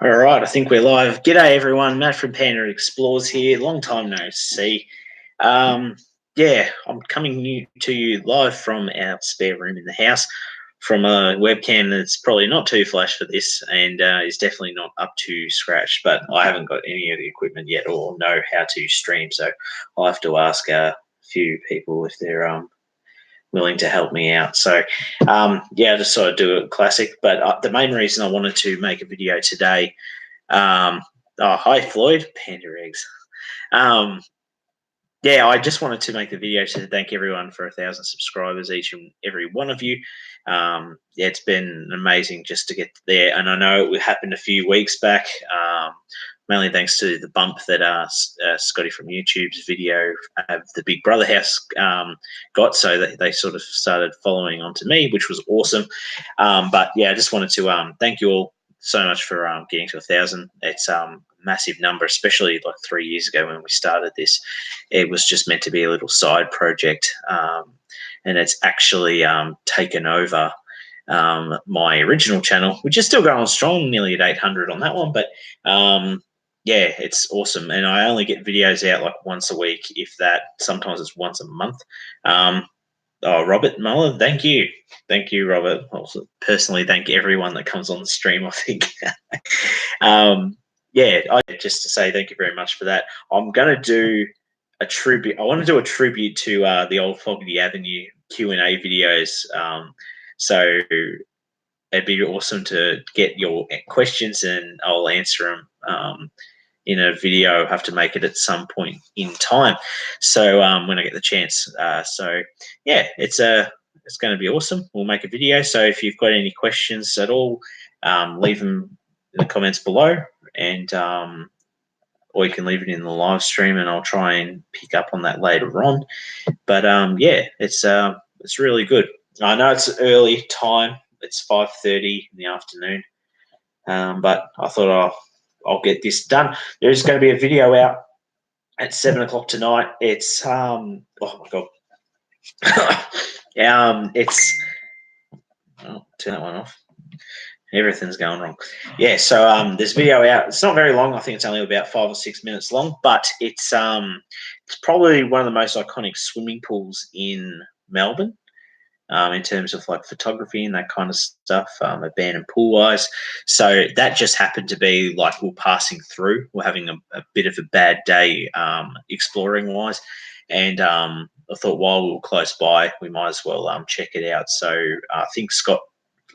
All right, I think we're live. G'day, everyone. Matt from Panda Explores here. Long time no see. Yeah, I'm coming to you live from our spare room in the house from a webcam that's probably not too flash for this and is definitely not up to scratch, but I haven't got any of the equipment yet or know how to stream, so I'll have to ask a few people if they're willing to help me out. So, yeah, I just sort of do a classic. But the main reason I wanted to make a video today, oh, hi, Floyd, Panda Eggs. Yeah, I just wanted to make the video to thank everyone for 1,000 subscribers, each and every one of you. Yeah, it's been amazing just to get there. And I know it happened a few weeks back, mainly thanks to the bump that Scotty from YouTube's video of the Big Brother house got. So that they sort of started following onto me, which was awesome. But yeah, I just wanted to thank you all so much for getting to 1,000. It's massive number, especially like 3 years ago when we started this. It was just meant to be a little side project, and it's actually taken over my original channel, which is still going strong, nearly at 800 on that one. But yeah, it's awesome, and I only get videos out like once a week, if that. Sometimes it's once a month. Oh, Robert Muller, thank you. Thank you, Robert. Also, personally, thank everyone that comes on the stream, I think. Yeah, just to say thank you very much for that. I'm going to do a tribute. I want to do a tribute to the old Fogarty Avenue Q&A videos. So it'd be awesome to get your questions and I'll answer them in a video. I'll have to make it at some point in time. So when I get the chance. So yeah, it's going to be awesome. We'll make a video. So if you've got any questions at all, leave them in the comments below, and or you can leave it in the live stream, and I'll try and pick up on that later on. But yeah, it's really good. I know it's early time. It's 5:30 in the afternoon, but I thought I'll get this done. There's going to be a video out at 7 o'clock tonight. It's oh my god, it's turn that one off. Everything's going wrong. Yeah, so this video out. It's not very long. I think it's only about 5 or 6 minutes long, but it's probably one of the most iconic swimming pools in Melbourne. In terms of like photography and that kind of stuff, abandoned pool wise. So that just happened to be like we're passing through. We're having a bit of a bad day exploring wise. And I thought while we were close by, we might as well check it out. So I think Scott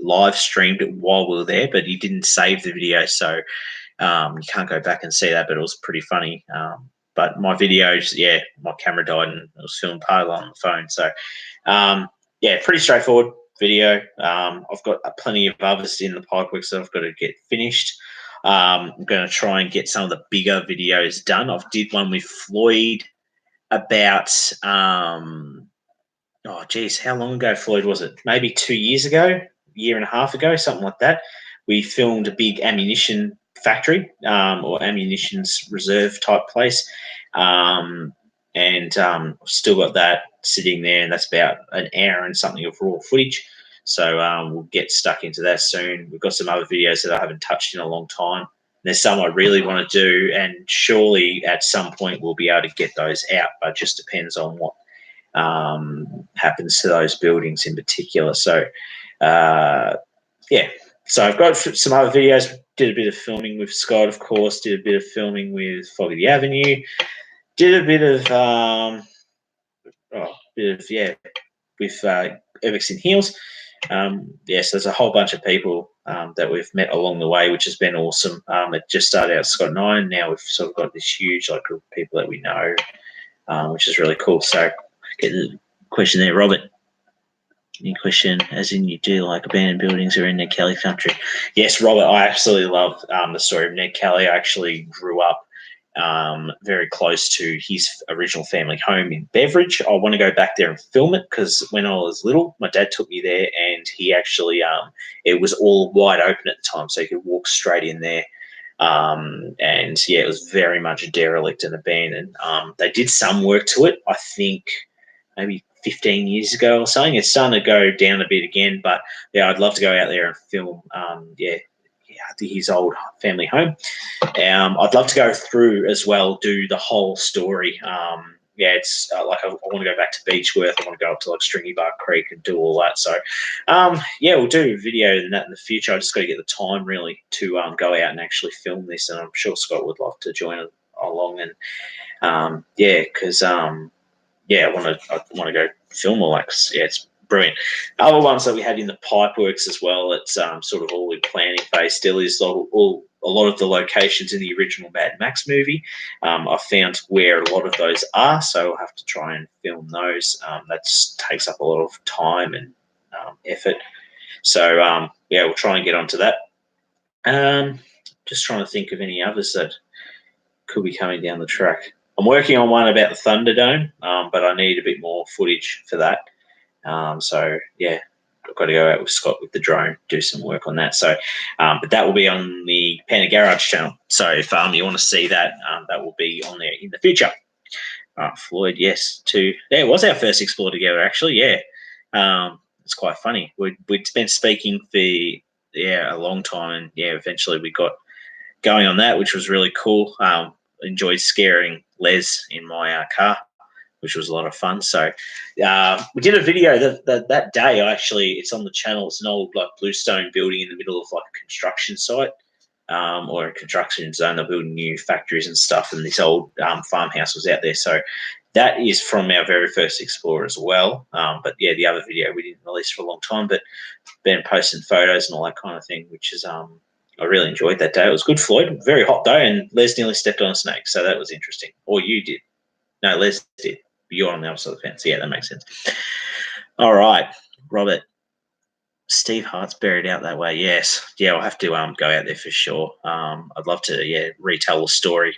live streamed it while we were there, but he didn't save the video. So you can't go back and see that, but it was pretty funny. But my videos, yeah, my camera died and it was filmed partly on the phone. So yeah, pretty straightforward video. I've got plenty of others in the pipeworks that I've got to get finished. I'm going to try and get some of the bigger videos done. I did one with Floyd about, oh, geez, how long ago, Floyd, was it? Maybe 2 years ago, year and a half ago, something like that. We filmed a big ammunition factory or ammunitions reserve type place. And still got that sitting there, and that's about an hour and something of raw footage. So we'll get stuck into that soon. We've got some other videos that I haven't touched in a long time. There's some I really want to do, and surely at some point we'll be able to get those out, but it just depends on what happens to those buildings in particular. So yeah, so I've got some other videos. Did a bit of filming with Scott, of course. Did a bit of filming with Fogarty Avenue. Did a bit of with Everton Hills. Yes, there's a whole bunch of people that we've met along the way, which has been awesome. It just started out Scott and I, and now we've sort of got this huge group of people that we know, which is really cool. So, get the question there, Robert. Any question, as in you do like abandoned buildings or in Ned Kelly country? Yes, Robert, I absolutely love the story of Ned Kelly. I actually grew up very close to his original family home in Beveridge. I want to go back there and film it because when I was little, my dad took me there, and he actually it was all wide open at the time, so you could walk straight in there. And yeah, it was very much derelict and abandoned. They did some work to it, I think, maybe 15 years ago or something. It's starting to go down a bit again, but yeah, I'd love to go out there and film. His old family home. I'd love to go through as well, do the whole story. It's like I want to go back to Beechworth. I want to go up to like Stringybark Creek and do all that. So, we'll do a video in that in the future. I just got to get the time really to go out and actually film this, and I'm sure Scott would love to join along. And because I want to go film all that. Yeah, it's brilliant. Other ones that we had in the pipeworks as well. It's sort of all in planning phase still. Is a lot of the locations in the original Mad Max movie. I found where a lot of those are, so I'll have to try and film those. That takes up a lot of time and effort. So we'll try and get onto that. Just trying to think of any others that could be coming down the track. I'm working on one about the Thunderdome, but I need a bit more footage for that. I've got to go out with Scott with the drone, do some work on that. So, but that will be on the Panda Garage channel. So if you want to see that, that will be on there in the future. Floyd, yes, it was our first Explore together, actually. Yeah, it's quite funny. We'd been speaking for a long time, and eventually we got going on that, which was really cool. Enjoyed scaring Les in my car, which was a lot of fun. So we did a video that day. It's on the channel. It's an old like bluestone building in the middle of like a construction site or a construction zone. They're building new factories and stuff, and this old farmhouse was out there. So that is from our very first Explorer as well. But yeah, the other video we didn't release for a long time, but been posting photos and all that kind of thing, which is I really enjoyed that day. It was good, Floyd. Very hot though, and Les nearly stepped on a snake, so that was interesting. Or you did. No, Les did. You're on the other side of the fence. Yeah, that makes sense. All right, Robert. Steve Hart's buried out that way. Yes. Yeah, I'll have to go out there for sure. I'd love to, retell the story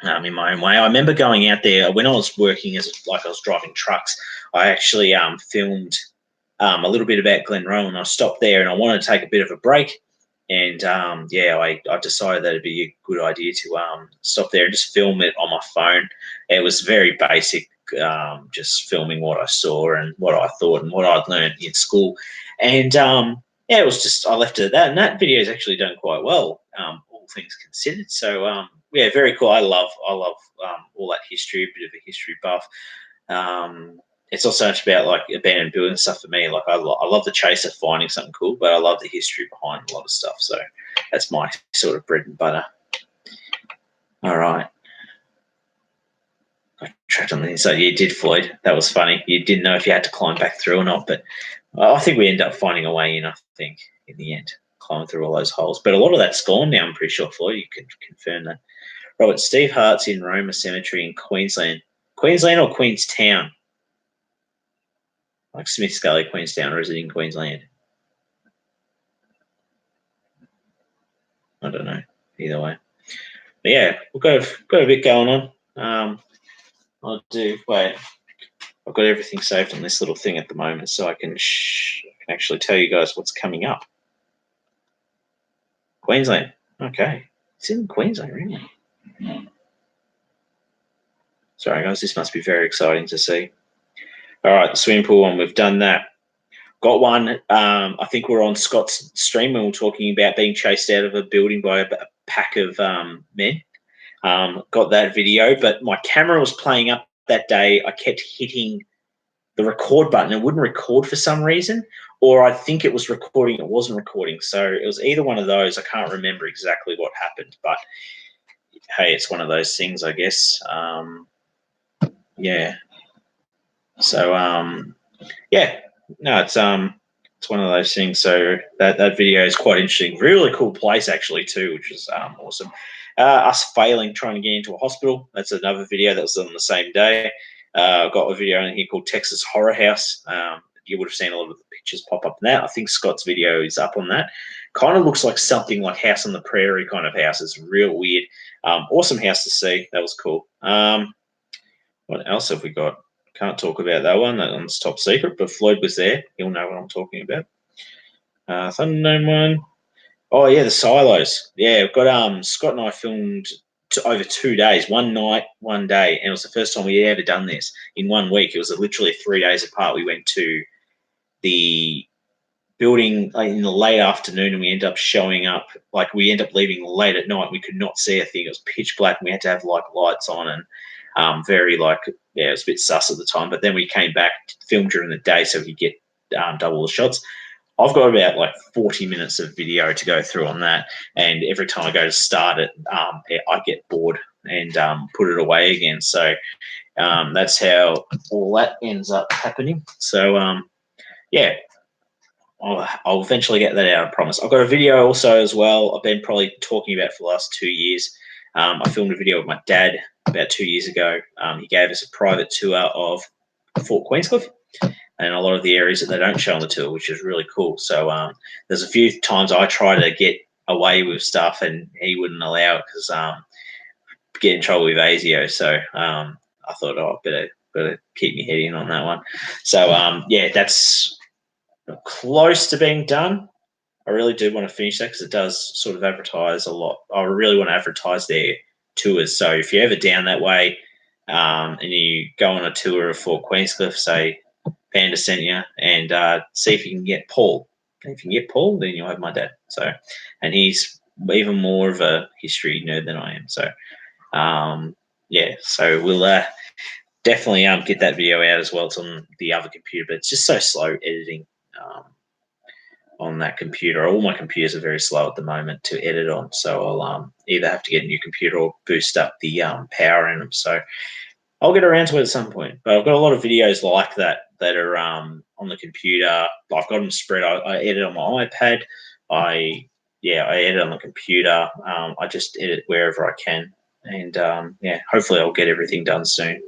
in my own way. I remember going out there when I was working I was driving trucks. I actually filmed a little bit about Glenrowan. I stopped there and I wanted to take a bit of a break. And I decided that it'd be a good idea to stop there and just film it on my phone. It was very basic, just filming what I saw and what I thought and what I'd learned in school. And it was just I left it at that. And that video is actually done quite well, all things considered. So very cool. I love all that history, a bit of a history buff. It's not so much about like abandoned building stuff for me. Like I love the chase of finding something cool, but I love the history behind a lot of stuff. So that's my sort of bread and butter. All right. I tracked on the inside. You did, Floyd. That was funny. You didn't know if you had to climb back through or not, but I think we ended up finding a way in, I think, in the end, climbing through all those holes. But a lot of that's gone now, I'm pretty sure, Floyd. You can confirm that. Robert, Steve Hart's in Roma Cemetery in Queensland. Queensland or Queenstown? Like Smith Scully, Queenstown, or is it in Queensland? I don't know. Either way. But yeah, we've got a bit going on. I've got everything saved on this little thing at the moment, so I can actually tell you guys what's coming up. Queensland. Okay. It's in Queensland, really. Sorry, guys. This must be very exciting to see. All right, the swimming pool one, we've done that. Got one, I think we're on Scott's stream when we're talking about being chased out of a building by a pack of men. Got that video, but my camera was playing up that day. I kept hitting the record button. It wouldn't record for some reason, or I think it was recording. It wasn't recording. So it was either one of those. I can't remember exactly what happened, but hey, it's one of those things, I guess. So no, it's one of those things. So that video is quite interesting. Really cool place actually too, which is awesome. Us failing trying to get into a hospital. That's another video that was on the same day. I've got a video in here called Texas Horror House. You would have seen a lot of the pictures pop up in that. I think Scott's video is up on that. Kind of looks like something like House on the Prairie kind of house. It's real weird. Awesome house to see. That was cool. What else have we got? Can't talk about that one. That one's top secret, but Floyd was there. He'll know what I'm talking about. Thunderdome one. Oh, yeah, the silos. Yeah, we've got Scott and I filmed over 2 days, one night, one day, and it was the first time we had ever done this in 1 week. It was literally 3 days apart. We went to the building in the late afternoon, and we ended up showing up. Like, we ended up leaving late at night. We could not see a thing. It was pitch black. And we had to have like lights on, and very like, yeah, it was a bit sus at the time. But then we came back to film during the day so we could get double the shots. I've got about like 40 minutes of video to go through on that, and every time I go to start it, I get bored and put it away again. So that's how all that ends up happening. So yeah, I'll eventually get that out, I promise. I've got a video also as well I've been probably talking about for the last 2 years. I filmed a video with my dad about 2 years ago. He gave us a private tour of Fort Queenscliff and a lot of the areas that they don't show on the tour, which is really cool. So there's a few times I try to get away with stuff and he wouldn't allow it because get in trouble with ASIO. So I thought, oh, better keep me head in on that one. So yeah, that's close to being done. I really do want to finish that because it does sort of advertise a lot. I really want to advertise their tours. So if you're ever down that way and you go on a tour of Fort Queenscliff, say Panda sent you, and see if you can get Paul. And if you can get Paul, then you'll have my dad. So, and he's even more of a history nerd than I am. So, yeah. So we'll definitely get that video out as well. It's on the other computer, but it's just so slow editing on that computer. All my computers are very slow at the moment to edit on, so I'll either have to get a new computer or boost up the power in them. So I'll get around to it at some point. But I've got a lot of videos like that are on the computer. I've got them spread. I edit on my iPad. I edit on the computer. I just edit wherever I can, and yeah, hopefully I'll get everything done soon.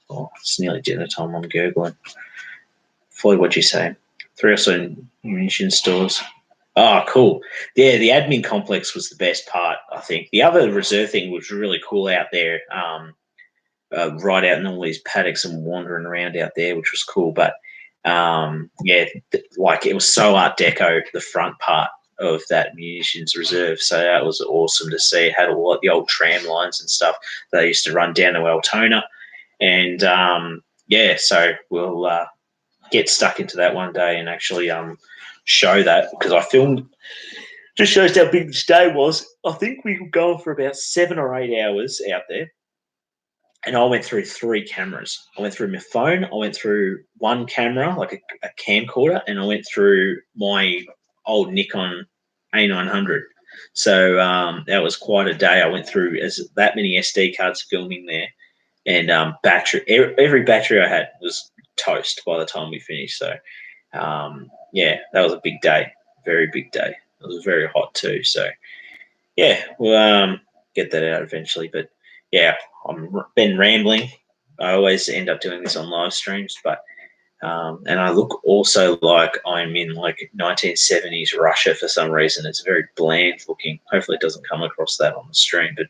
Oh, it's nearly dinner time. I'm Googling. Floyd, what'd you say? 3 or so munition stores. Oh, cool. Yeah, the admin complex was the best part, I think. The other reserve thing was really cool out there, right out in all these paddocks and wandering around out there, which was cool. But, yeah, like it was so Art Deco, the front part of that munitions reserve. So that was awesome to see. It had a lot of the old tram lines and stuff that they used to run down to Altona. And, yeah, so we'll get stuck into that one day and actually show that, because I filmed. Just shows how big this day was. I think we were going for about 7 or 8 hours out there, and I went through 3 cameras. I went through my phone, I went through one camera, like a camcorder, and I went through my old Nikon A900. So that was quite a day. I went through that many SD cards filming there, and battery. Every battery I had was toast by the time we finished. So yeah, that was a big day, very big day. It was very hot too. So yeah, we'll get that out eventually. But yeah, I've been rambling. I always end up doing this on live streams, but and I look also like I'm in like 1970s Russia for some reason. It's very bland looking. Hopefully it doesn't come across that on the stream, but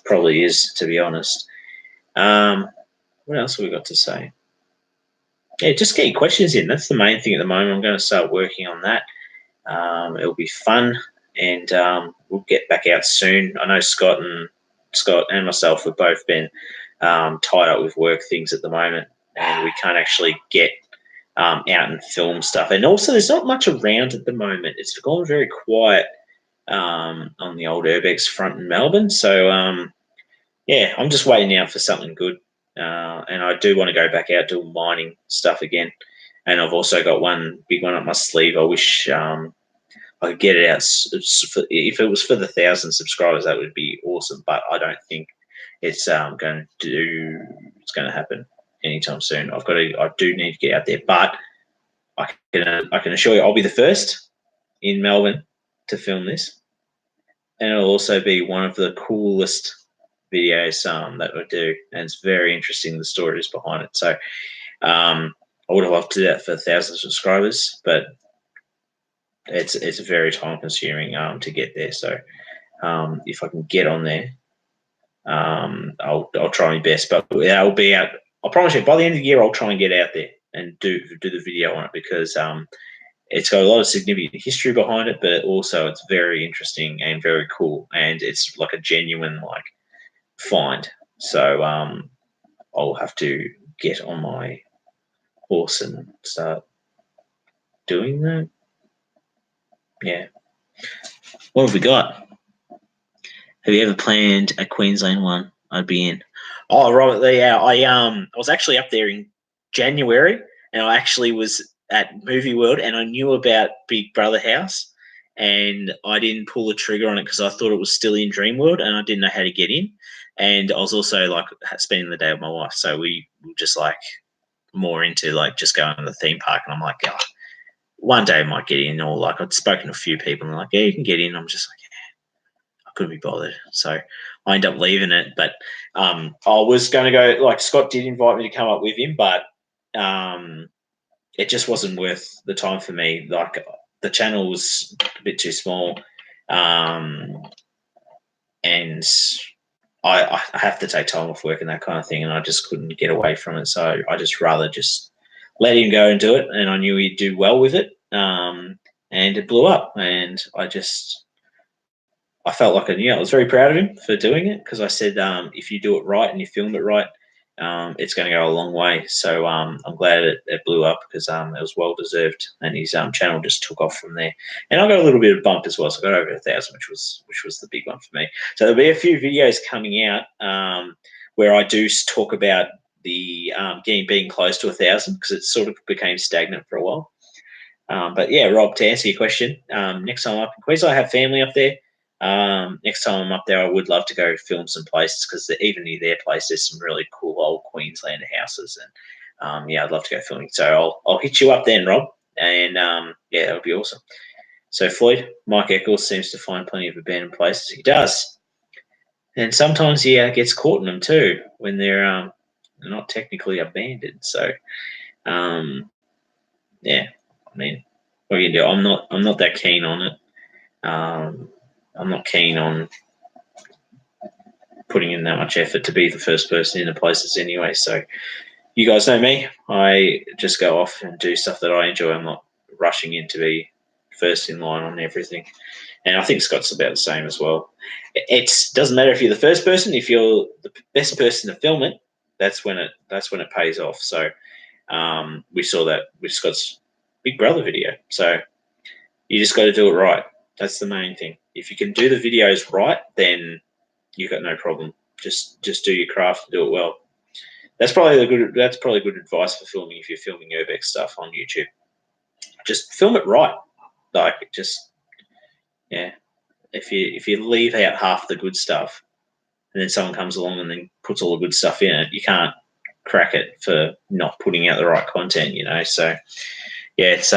probably is, to be honest. What else have we got to say? Yeah, just get your questions in. That's the main thing at the moment. I'm going to start working on that. It'll be fun, and we'll get back out soon. I know Scott and myself have both been tied up with work things at the moment, and we can't actually get out and film stuff. And also, there's not much around at the moment. It's gone very quiet on the old Urbex front in Melbourne. So yeah, I'm just waiting out for something good. And I do want to go back out doing mining stuff again. And I've also got one big one up my sleeve. I wish I could get it out. If it was for the 1,000 subscribers, that would be awesome. But I don't think it's going to happen anytime soon. I do need to get out there. But I can assure you, I'll be the first in Melbourne to film this, and it'll also be one of the coolest videos that I do, and it's very interesting, the stories behind it. So I would have loved to do that for 1,000 subscribers, but it's very time consuming to get there. So if I can get on there, I'll try my best. But yeah, I'll be out. I promise you, by the end of the year, I'll try and get out there and do the video on it, because it's got a lot of significant history behind it, but also it's very interesting and very cool, and it's like a genuine like find. So I'll have to get on my horse and start doing that. Yeah. What have we got? Have you ever planned a Queensland one? I'd be in. Oh, Robert, yeah. I was actually up there in January, and I actually was at Movie World, and I knew about Big Brother House, and I didn't pull the trigger on it because I thought it was still in Dream World, and I didn't know how to get in. And I was also like spending the day with my wife, so we were just like more into like just going to the theme park, and I'm like, oh, one day I might get in, or like I'd spoken to a few people, and they're like, yeah, you can get in. I'm just like, I couldn't be bothered. So I ended up leaving it. But I was going to go, like Scott did invite me to come up with him, but it just wasn't worth the time for me. Like the channel was a bit too small. And I have to take time off work and that kind of thing, and I just couldn't get away from it. So I just rather just let him go and do it, and I knew he'd do well with it. And it blew up, and I felt like I was very proud of him for doing it, because I said, if you do it right and you film it right, it's going to go a long way. So I'm glad it blew up, because it was well deserved, and his channel just took off from there. And I got a little bit of bump as well, so I got over 1,000, which was the big one for me. So there'll be a few videos coming out where I do talk about the being close to 1,000, because it sort of became stagnant for a while. But yeah, Rob, to answer your question, next time up in Queensland, I have family up there. Next time I'm up there, I would love to go film some places, because even near their place, there's some really cool old Queensland houses, and yeah, I'd love to go filming. So I'll hit you up then, Rob, and yeah, that would be awesome. So Floyd, Mike Eccles seems to find plenty of abandoned places. He does, and sometimes he gets caught in them too when they're not technically abandoned. So yeah, I mean, what are you gonna do? I'm not that keen on it. I'm not keen on putting in that much effort to be the first person in the places anyway. So you guys know me. I just go off and do stuff that I enjoy. I'm not rushing in to be first in line on everything. And I think Scott's about the same as well. It doesn't matter if you're the first person. If you're the best person to film it, that's when it pays off. So we saw that with Scott's Big Brother video. So you just got to do it right. That's the main thing. If you can do the videos right, then you've got no problem. Just do your craft and do it well. That's probably good advice for filming if you're filming urbex stuff on YouTube. Just film it right. Like yeah. If you leave out half the good stuff, and then someone comes along and then puts all the good stuff in it, you can't crack it for not putting out the right content, So yeah, it's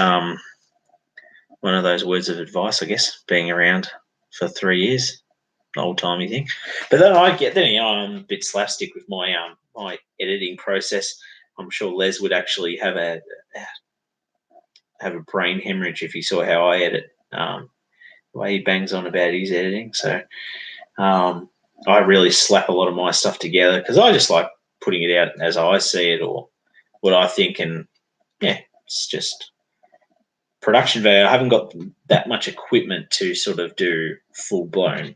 one of those words of advice, I guess, being around for 3 years. Old timey thing. But then I'm a bit slapstick with my my editing process. I'm sure Les would actually have a brain hemorrhage if he saw how I edit. The way he bangs on about his editing. So I really slap a lot of my stuff together, because I just like putting it out as I see it or what I think, and yeah, it's just production value. I haven't got that much equipment to sort of do full blown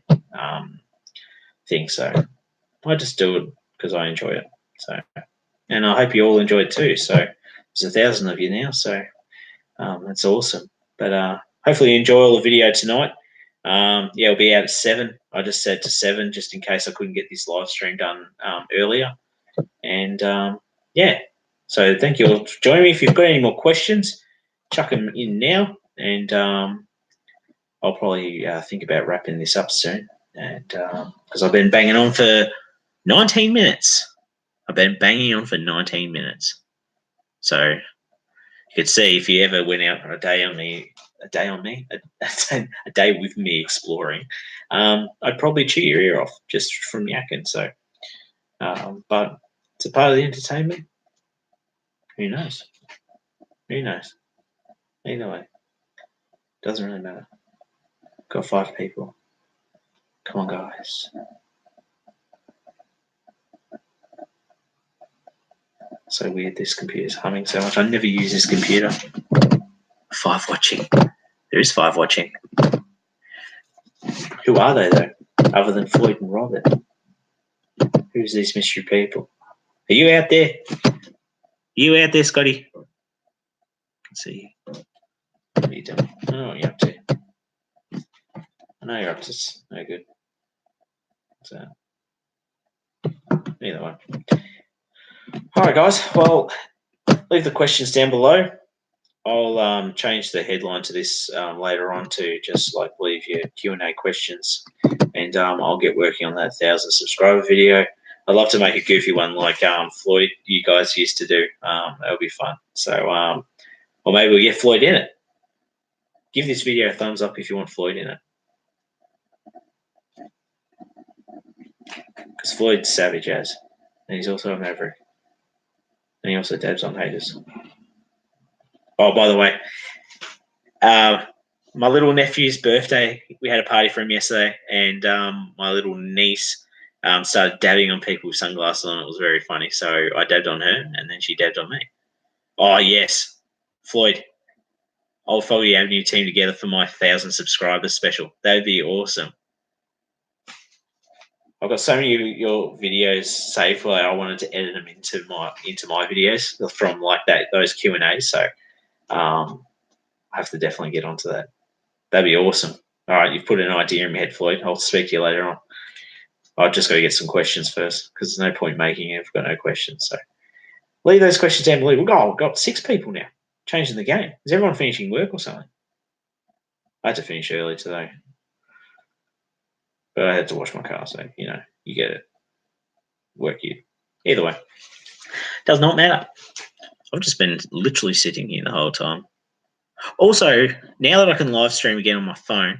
thing, so I just do it because I enjoy it. So, and I hope you all enjoy it too. So there's 1,000 of you now, so that's awesome. But hopefully you enjoy all the video tonight. Yeah, it'll be out at 7. I just said to 7 just in case I couldn't get this live stream done earlier. And yeah, so thank you all for joining me. If you've got any more questions, chuck them in now, and I'll probably think about wrapping this up soon. And because I've been banging on for 19 minutes. I've been banging on for 19 minutes. So you could see if you ever went out on a day with me exploring, I'd probably chew your ear off just from yakking. So, but it's a part of the entertainment. Who knows? Who knows? Either way, doesn't really matter. Got 5 people. Come on, guys. So weird, this computer's humming so much. I never use this computer. 5 watching. There is 5 watching. Who are they, though, other than Floyd and Robert? Who's these mystery people? Are you out there? You out there, Scotty? I can see you. What are you doing? I don't know what you're up to. I know you're up to no good. So, either way. All right, guys. Well, leave the questions down below. I'll change the headline to this later on to just like leave your Q&A questions, and I'll get working on that 1,000 subscriber video. I'd love to make a goofy one like Floyd, you guys used to do. That would be fun. So, or maybe we'll get Floyd in it. Give this video a thumbs up if you want Floyd in it. Because Floyd's savage as, and he's also a maverick. And he also dabs on haters. Oh, by the way, my little nephew's birthday, we had a party for him yesterday, and my little niece started dabbing on people with sunglasses on. It was very funny. So I dabbed on her, and then she dabbed on me. Oh, yes. Floyd, I'll follow the Avenue team together for my 1,000 subscribers special. That would be awesome. I've got so many of your videos saved where I wanted to edit them into my videos from like those Q&As. So I have to definitely get onto that. That'd be awesome. All right, you've put an idea in my head, Floyd. I'll speak to you later on. I've just got to get some questions first because there's no point making it if I've got no questions. So leave those questions down below. We've got 6 people now changing the game. Is everyone finishing work or something? I had to finish early today. But I had to wash my car, so, you know, you get it. Work you. Either way. Does not matter. I've just been literally sitting here the whole time. Also, now that I can live stream again on my phone,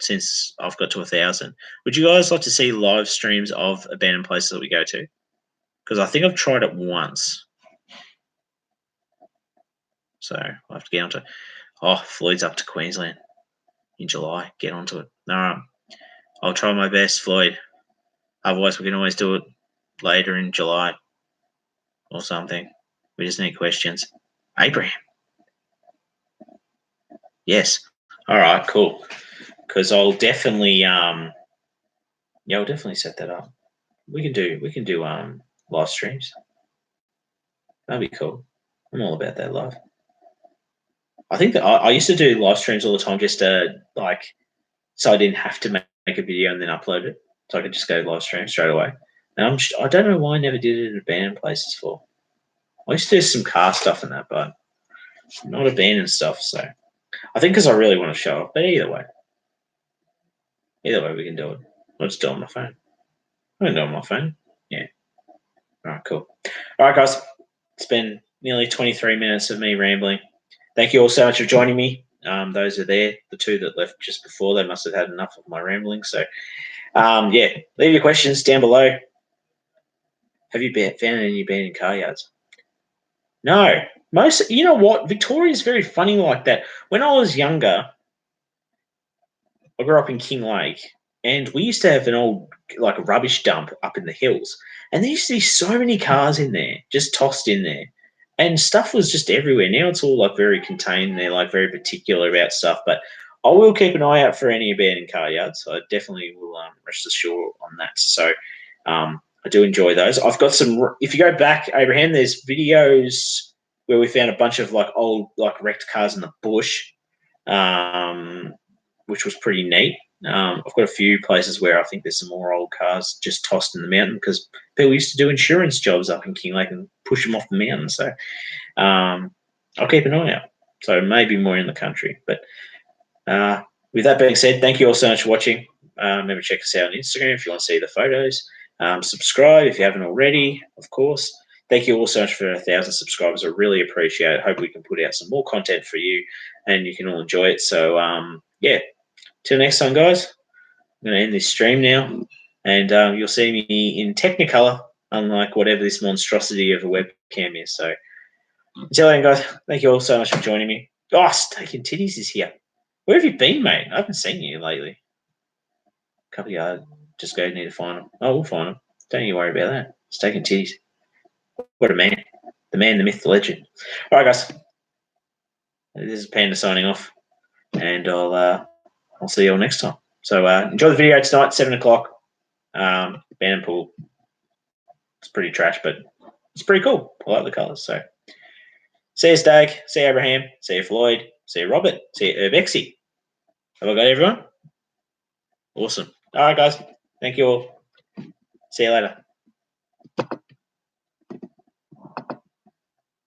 since I've got to 1,000, would you guys like to see live streams of abandoned places that we go to? Because I think I've tried it once. So I'll have to get onto it. Oh, Floyd's up to Queensland in July. Get onto it. All right. I'll try my best, Floyd. Otherwise, we can always do it later in July or something. We just need questions. Abraham. Yes. All right, cool. Because I'll definitely I'll definitely set that up. We can do live streams. That'd be cool. I'm all about that live. I think that I used to do live streams all the time just like so I didn't have to make a video and then upload it. So I could just go live stream straight away. And I don't know why I never did it at abandoned places for. I used to do some car stuff and that, but not abandoned stuff. So I think because I really want to show off. But either way we can do it. I'll just do it on my phone. I can do it on my phone. Yeah. All right, cool. All right, guys. It's been nearly 23 minutes of me rambling. Thank you all so much for joining me. Those are there. The 2 that left just before, they must have had enough of my rambling. So, yeah, leave your questions down below. Have you found any abandoned car yards? No. You know what? Victoria's very funny like that. When I was younger, I grew up in Kinglake, and we used to have an old like a rubbish dump up in the hills, and there used to be so many cars in there, just tossed in there, and stuff was just everywhere. Now it's all like very contained. They're like very particular about stuff, but I will keep an eye out for any abandoned car yards. I definitely will rest assured on that. So I do enjoy those. I've got some. If you go back, Abraham, there's videos where we found a bunch of like old like wrecked cars in the bush. Which was pretty neat. I've got a few places where I think there's some more old cars just tossed in the mountain because people used to do insurance jobs up in Kinglake and push them off the mountain. So I'll keep an eye out. So maybe more in the country. But with that being said, thank you all so much for watching. Remember, check us out on Instagram if you want to see the photos. Subscribe if you haven't already, of course. Thank you all so much for 1,000 subscribers. I really appreciate it. Hope we can put out some more content for you and you can all enjoy it. So, yeah. Till next time, guys. I'm going to end this stream now, and you'll see me in Technicolor, unlike whatever this monstrosity of a webcam is. So, until then, guys, thank you all so much for joining me. Oh, Steak and Titties is here. Where have you been, mate? I haven't seen you lately. A couple of yards. Just go need to find them. Oh, we'll find them. Don't you worry about that. Steak and Titties. What a man. The man, the myth, the legend. All right, guys. This is Panda signing off, and I'll see you all next time. So enjoy the video tonight, 7 o'clock. Bantam Pool. It's pretty trash, but it's pretty cool. I like the colours. So see you, Stag. See you, Abraham. See you, Floyd. See you, Robert. See you, Urbexy. Have I got everyone? Awesome. All right, guys. Thank you all. See you later.